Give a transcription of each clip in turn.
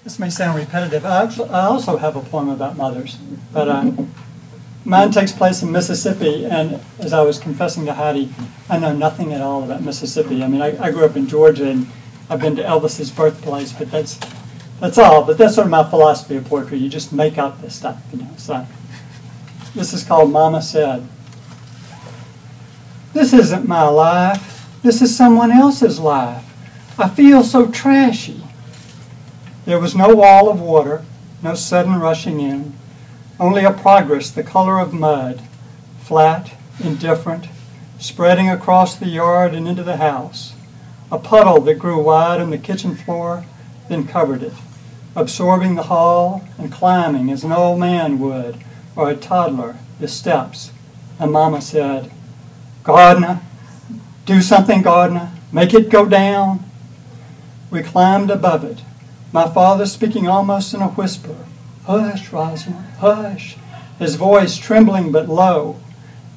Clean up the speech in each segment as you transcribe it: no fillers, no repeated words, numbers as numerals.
This may sound repetitive. I also have a poem about mothers, but mine takes place in Mississippi, and as I was confessing to Heidi, I know nothing at all about Mississippi. I mean, I grew up in Georgia, and I've been to Elvis's birthplace, but that's all. But that's sort of my philosophy of poetry. You just make up this stuff, you know. So this is called Mama Said. This isn't my life. This is someone else's life. I feel so trashy. There was no wall of water, no sudden rushing in, only a progress the color of mud, flat, indifferent, spreading across the yard and into the house. A puddle that grew wide on the kitchen floor, then covered it, absorbing the hall and climbing as an old man would, or a toddler, the steps. And Mama said, "Gardener, do something, gardener, make it go down." We climbed above it, my father speaking almost in a whisper. "Hush, Rosalind, hush," his voice trembling but low,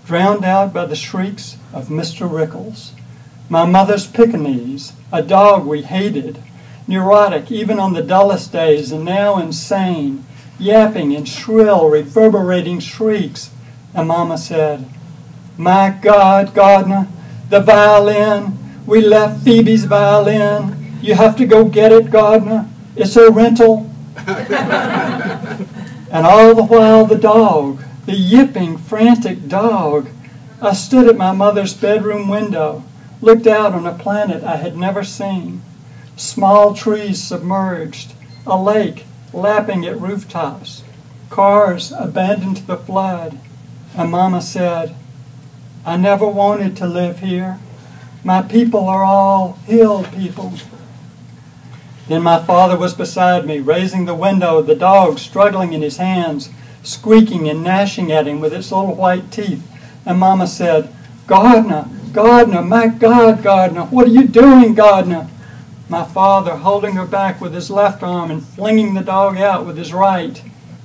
drowned out by the shrieks of Mr. Rickles. My mother's Pekingese, a dog we hated, neurotic even on the dullest days, and now insane, yapping in shrill, reverberating shrieks. And Mama said, "My God, gardener, the violin, we left Phoebe's violin. You have to go get it, gardener. It's a rental." And all the while the dog, the yipping, frantic dog. I stood at my mother's bedroom window, looked out on a planet I had never seen. Small trees submerged, a lake lapping at rooftops, cars abandoned to the flood. And Mama said, "I never wanted to live here. My people are all hill people." Then my father was beside me, raising the window, the dog struggling in his hands, squeaking and gnashing at him with its little white teeth. And Mama said, "Gardener, gardener, my God, gardener, what are you doing, gardener?" My father holding her back with his left arm and flinging the dog out with his right.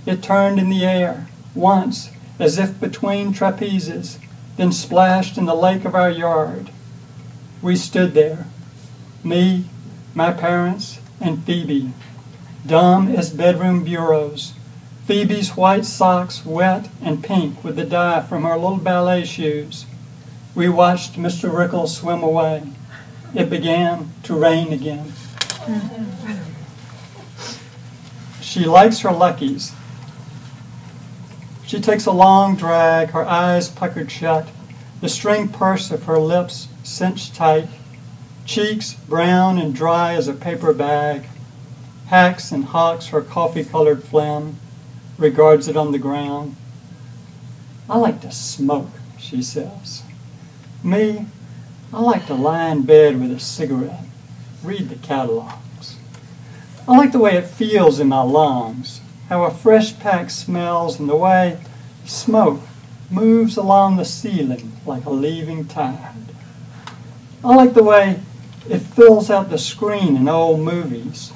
It turned in the air, once, as if between trapezes, then splashed in the lake of our yard. We stood there, me, my parents, and Phoebe, dumb as bedroom bureaus, Phoebe's white socks wet and pink with the dye from her little ballet shoes. We watched Mr. Rickles swim away. It began to rain again. She likes her luckies. She takes a long drag, her eyes puckered shut, the string purse of her lips cinched tight, cheeks brown and dry as a paper bag, hacks and hawks her coffee-colored phlegm, regards it on the ground. "I like to smoke," she says. Me, I like to lie in bed with a cigarette, read the catalogs. I like the way it feels in my lungs, how a fresh pack smells, and the way smoke moves along the ceiling like a leaving tide. I like the way it fills out the screen in old movies,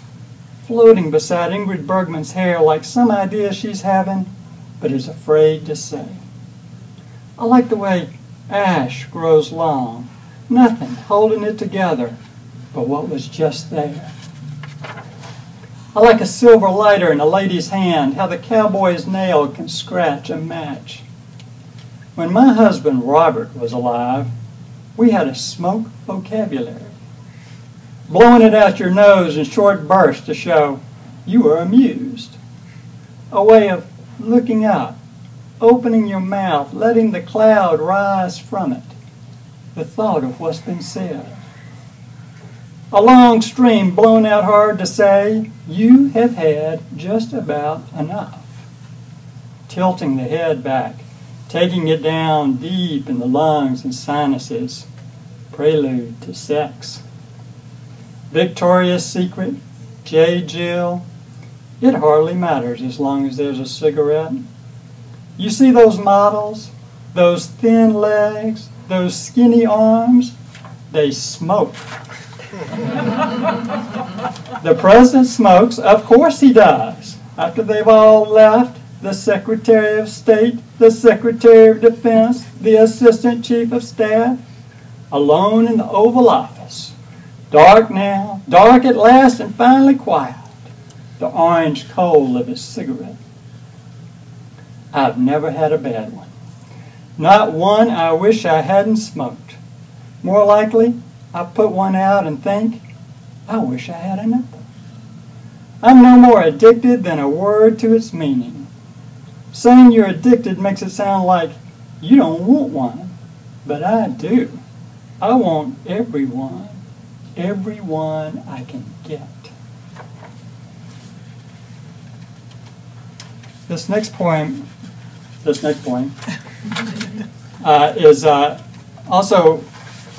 floating beside Ingrid Bergman's hair like some idea she's having, but is afraid to say. I like the way ash grows long, nothing holding it together but what was just there. I like a silver lighter in a lady's hand, how the cowboy's nail can scratch a match. When my husband Robert was alive, we had a smoke vocabulary. Blowing it out your nose in short bursts to show you were amused. A way of looking up, opening your mouth, letting the cloud rise from it, the thought of what's been said. A long stream blown out hard to say, you have had just about enough. Tilting the head back, taking it down deep in the lungs and sinuses, prelude to sex. Victoria's Secret, J. Jill, it hardly matters as long as there's a cigarette. You see those models, those thin legs, those skinny arms, they smoke. The president smokes, of course he does. After they've all left, the Secretary of State, the Secretary of Defense, the Assistant Chief of Staff, alone in the Oval Office. Dark now, dark at last and finally quiet. the orange coal of his cigarette. I've never had a bad one. Not one I wish I hadn't smoked. More likely, I put one out and think, I wish I had another. I'm no more addicted than a word to its meaning. Saying you're addicted makes it sound like you don't want one, but I do. I want everyone I can get. This next poem is also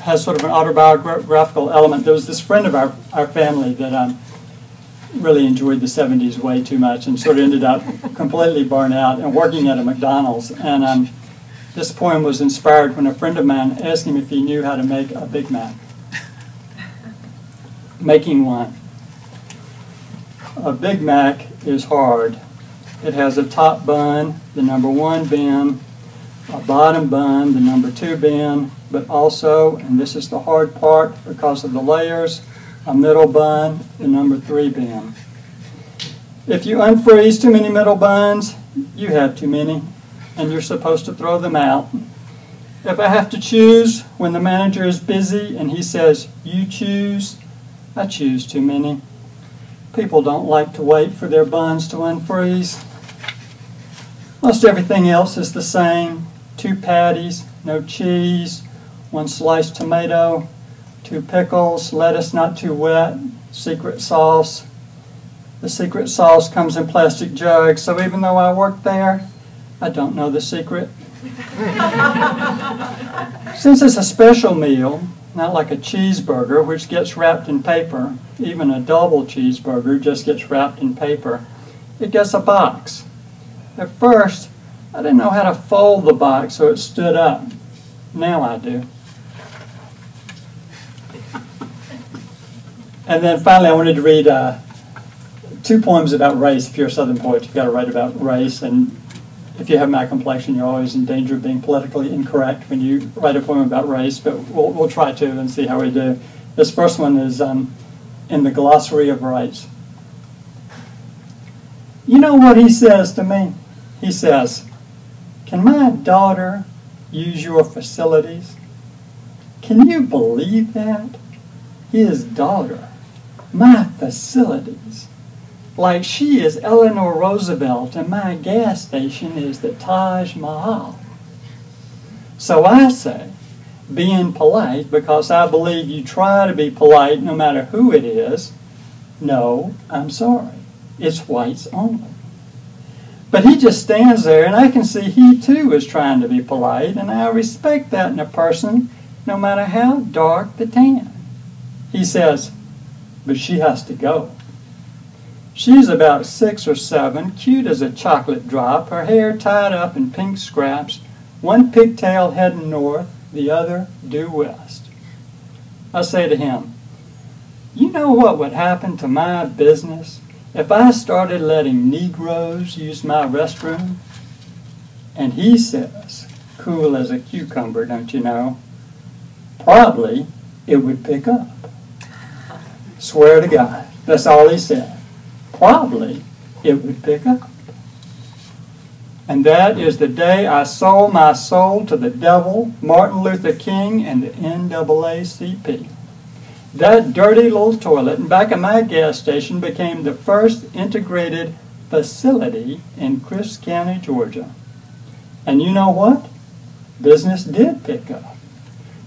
has sort of an autobiographical element. There was this friend of our family that really enjoyed the 70s way too much and sort of ended up completely burnt out and working at a McDonald's. And this poem was inspired when a friend of mine asked him if he knew how to make a Big Mac. Making one. A Big Mac is hard. It has a top bun, the number 1 bin, a bottom bun, the number 2 bin, but also, and this is the hard part because of the layers, a middle bun, the number 3 bin. If you unfreeze too many middle buns, you have too many, and you're supposed to throw them out. If I have to choose when the manager is busy and he says, you choose, I choose too many. People don't like to wait for their buns to unfreeze. Most everything else is the same. 2 patties, no cheese, 1 sliced tomato, 2 pickles, lettuce not too wet, secret sauce. The secret sauce comes in plastic jugs, so even though I work there, I don't know the secret. Since it's a special meal, not like a cheeseburger, which gets wrapped in paper, even a double cheeseburger just gets wrapped in paper, it gets a box. At first, I didn't know how to fold the box so it stood up. Now I do. And then finally I wanted to read 2 poems about race. If you're a Southern poet, you've got to write about race. And if you have my complexion, you're always in danger of being politically incorrect when you write a poem about race. But we'll try to and see how we do. This first one is in the Glossary of Rights. You know what he says to me? He says, can my daughter use your facilities? Can you believe that? His daughter, my facilities. Like she is Eleanor Roosevelt and my gas station is the Taj Mahal. So I say, being polite, because I believe you try to be polite no matter who it is, no, I'm sorry. It's whites only. But he just stands there, and I can see he too is trying to be polite, and I respect that in a person, no matter how dark the tan. He says, but she has to go. She's about 6 or 7, cute as a chocolate drop, her hair tied up in pink scraps, 1 pigtail heading north, the other due west. I say to him, you know what would happen to my business if I started letting Negroes use my restroom? And he says, cool as a cucumber, don't you know, probably it would pick up. Swear to God, that's all he said. Probably it would pick up. And that is the day I sold my soul to the devil, Martin Luther King, and the NAACP. That dirty little toilet in back of my gas station became the first integrated facility in Crisp County, Georgia. And you know what? Business did pick up.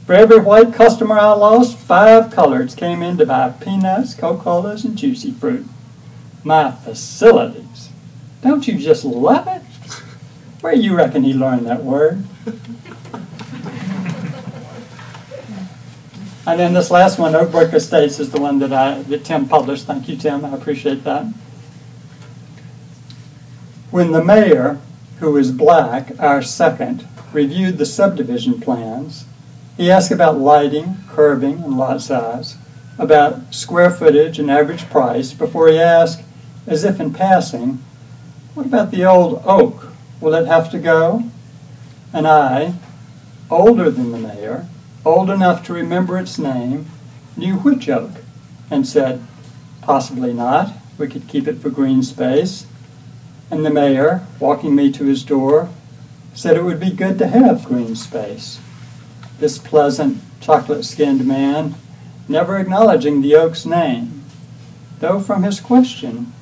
For every white customer I lost, 5 coloreds came in to buy peanuts, Coca-Colas, and juicy fruit. My facilities. Don't you just love it? Where you reckon he learned that word? And then this last one, Oakbrook Estates, is the one that Tim published. Thank you, Tim. I appreciate that. When the mayor, who is black, our second, reviewed the subdivision plans, he asked about lighting, curbing, and lot size, about square footage and average price, before he asked, as if in passing, what about the old oak? Will it have to go? And I, older than the mayor, old enough to remember its name, knew which oak, and said, possibly not, we could keep it for green space. And the mayor, walking me to his door, said it would be good to have green space. This pleasant, chocolate-skinned man, never acknowledging the oak's name, though from his question,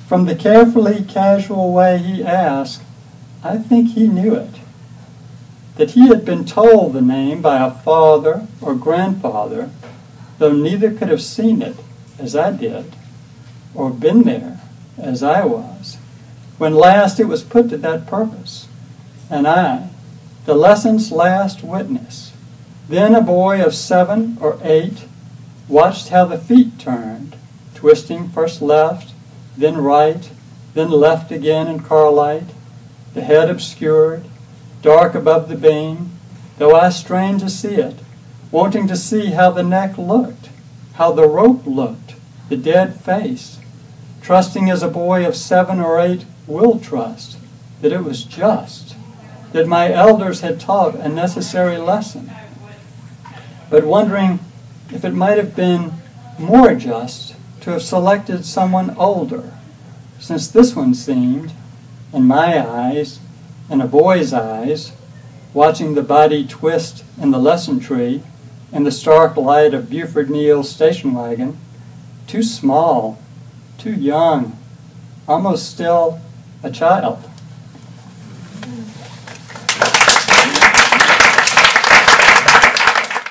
from the carefully casual way he asked, I think he knew it. That he had been told the name by a father or grandfather, though neither could have seen it as I did, or been there as I was, when last it was put to that purpose. And I, the lesson's last witness, then a boy of 7 or 8, watched how the feet turned, twisting first left, then right, then left again in car light, the head obscured, dark above the beam, though I strained to see it, wanting to see how the neck looked, how the rope looked, the dead face, trusting as a boy of 7 or 8 will trust that it was just, that my elders had taught a necessary lesson, but wondering if it might have been more just to have selected someone older, since this one seemed, in my eyes, in a boy's eyes, watching the body twist in the lesson tree in the stark light of Buford Neal's station wagon, too small, too young, almost still a child.